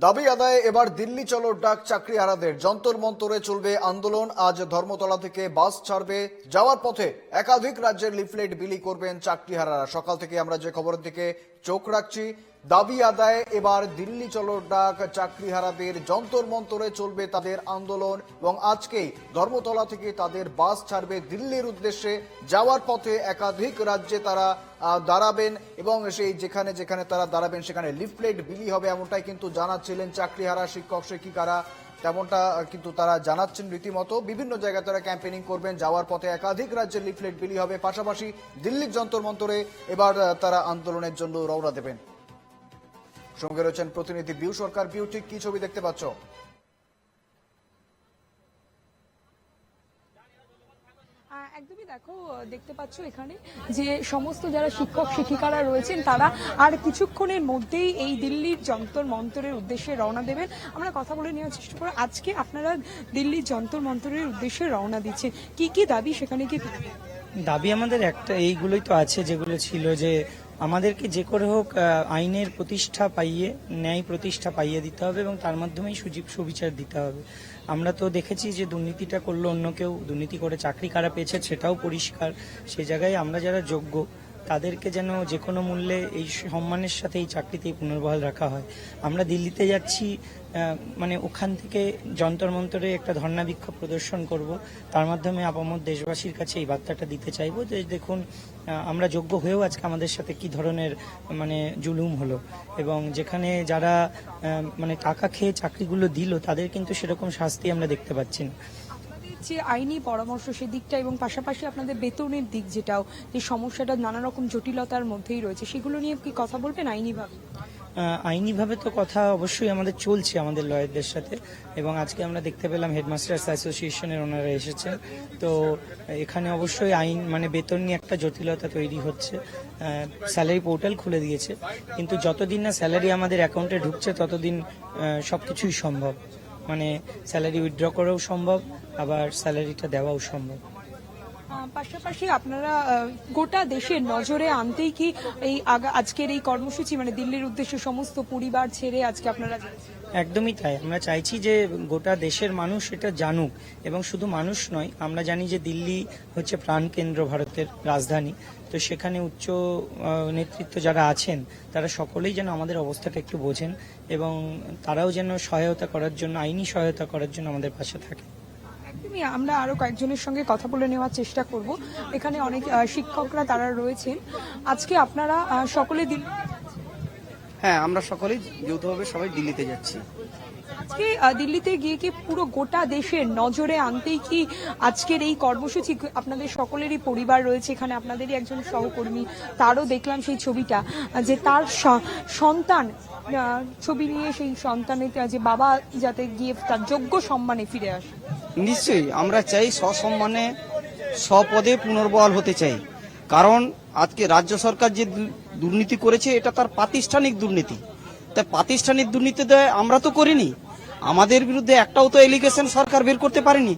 দাবি আদায়ে এবার দিল্লি চলো ডাক চাকরিহারাদের। যন্তর মন্তরে চলবে আন্দোলন। আজ ধর্মতলা থেকে বাস ছাড়বে, যাওয়ার পথে একাধিক রাজ্যের লিফলেট বিলি করবেন চাকরিহারারা। সকাল থেকে আমরা যে খবরের দিকে চোখ রাখছি, দাবি আদায়ে এবার দিল্লি চলো ডাক চাকরিহারাদের। যন্তর মন্তরে চলবে তাদের আন্দোলন এবং আজকেই ধর্মতলা থেকে তাদের বাস ছাড়বে দিল্লির উদ্দেশ্যে। যাওয়ার পথে একাধিক রাজ্যে তারা দাঁড়াবেন এবং সেই যেখানে যেখানে তারা দাঁড়াবেন সেখানে লিফলেট বিলি হবে, এমনটাই কিন্তু জানাচ্ছিলেন চাকরিহারা শিক্ষক শিক্ষিকারা। তেমনটা কিন্তু তারা জানাচ্ছেন রীতিমতো। বিভিন্ন জায়গায় তারা ক্যাম্পেনিং করবেন, যাওয়ার পথে একাধিক রাজ্যের লিফলেট বিলি হবে। পাশাপাশি দিল্লির যন্তর মন্তরে এবার তারা আন্দোলনের জন্য রওনা দেবেন। সঙ্গে রয়েছেন প্রতিনিধি বিউ সরকার। বিউ, ঠিক কি ছবি দেখতে পাচ্ছ? একদমই দেখতে পাচ্ছ এখানে যে সমস্ত যারা শিক্ষক শিক্ষিকারা রয়েছেন তারা আর কিছুক্ষণের মধ্যেই এই দিল্লির যন্তর মন্তরের উদ্দেশ্যে রওনা দেবেন। আমরা কথা বলে নেওয়ার চেষ্টা করব, আজকে আপনারা দিল্লির যন্তর মন্তরের উদ্দেশ্যে রওনা দিচ্ছেন, কি কি দাবি সেখানে কি? দাবি আমাদের একটা এইগুলোই তো আছে যেগুলো ছিল, যে আমাদেরকে যে করে হোক আইনের প্রতিষ্ঠা পাইয়ে, ন্যায় প্রতিষ্ঠা পাইয়ে দিতে হবে এবং তার মাধ্যমেই সুবিচার দিতে হবে। আমরা তো দেখেছি যে দুর্নীতিটা করলো অন্য কেউ, দুর্নীতি করে চাকরি কারা পেয়েছে সেটাও পরিষ্কার। সেই জায়গায় আমরা যারা যোগ্য তাদেরকে যেন যে কোনো মূল্যে এই সম্মানের সাথে এই চাকরিতেই পুনর্বহাল রাখা হয়। আমরা দিল্লিতে যাচ্ছি, মানে ওখান থেকে যন্তর মন্তরে একটা ধর্ণা বিক্ষোভ প্রদর্শন করব। তার মাধ্যমে আপামর দেশবাসীর কাছে এই বার্তাটা দিতে চাইবো যে দেখুন, আমরা যোগ্য হয়েও আজকে আমাদের সাথে কি ধরনের মানে জুলুম হলো, এবং যেখানে যারা মানে টাকা খেয়ে চাকরিগুলো দিল তাদের কিন্তু সেরকম শাস্তি আমরা দেখতে পাচ্ছি না। যে আইনি পরামর্শ সেদিকটা এবং পাশাপাশি আপনাদের বেতনের দিক, যেটাও যে সমস্যাটা নানা রকম জটিলতার মধ্যেই রয়েছে, সেগুলো নিয়ে কি কথা বলবেন আইনিভাবে? আইনিভাবে তো কথা অবশ্যই আমাদের চলছে আমাদের লয়ারদের সাথে, এবং আজকে আমরা দেখতে পেলাম হেডমাস্টার্স অ্যাসোসিয়েশনের ওনারা এসেছেন। তো এখানে অবশ্যই আইন মানে বেতন নিয়ে একটা জটিলতা তৈরি হচ্ছে। স্যালারি পোর্টাল খুলে দিয়েছে, কিন্তু যতদিন না স্যালারি আমাদের অ্যাকাউন্টে ঢুকছে ততদিন সবকিছুই সম্ভব। মানে স্যালারি উইথড্র করাও সম্ভব, আবার স্যালারিটা দেওয়াও সম্ভব। পাশাপাশি আপনারা গোটা দেশের নজরে আনতেই কি এই আজকের এই কর্মসূচি, মানে দিল্লির উদ্দেশ্যে সমস্ত পরিবার ছেড়ে আজকে আপনারা? একদমই তাই। আমরা চাইছি যে গোটা দেশের মানুষ এটা জানুক, এবং শুধু মানুষ নয়, আমরা জানি যে দিল্লি হচ্ছে প্রাণকেন্দ্র, ভারতের রাজধানী। তো সেখানে উচ্চ নেতৃত্ব যারা আছেন তারা সকলেই যেন আমাদের অবস্থাটা একটু বোঝেন এবং তারাও যেন সহায়তা করার জন্য, আইনি সহায়তা করার জন্য আমাদের পাশে থাকে। আমরা আরো কয়েকজনের সঙ্গে কথা বলে নেওয়ার চেষ্টা করব। এখানে অনেক শিক্ষকরা তারা রয়েছেন। আজকে আপনারা সকলে হ্যাঁ, আমরা সকলেই যৌথভাবে সবাই দিল্লিতে যাচ্ছি। আজকে দিল্লিতে গিয়ে কি পুরো গোটা দেশের নজরে আনতেই কি আজকের এই কর্মসূচি? আপনাদের সকলেরই পরিবার রয়েছে এখানে, আপনাদেরই একজন সহকর্মী, তারও দেখলাম সেই ছবিটা যে তার সন্তান ছবি নিয়ে সেই সন্তানের যে বাবা যাতে গিয়ে তার যোগ্য সম্মানে ফিরে আসে। নিশ্চয়ই আমরা চাই সসম্মানে স্বপদে পুনর্বহাল হতে চাই, কারণ আজকে রাজ্য সরকার যে দুর্নীতি করেছে এটা তার প্রাতিষ্ঠানিক দুর্নীতি। তাই প্রাতিষ্ঠানিক দুর্নীতি আমরা তো করিনি, আমাদের বিরুদ্ধে একটাও তো এলিগেশন সরকার বের করতে পারেনি।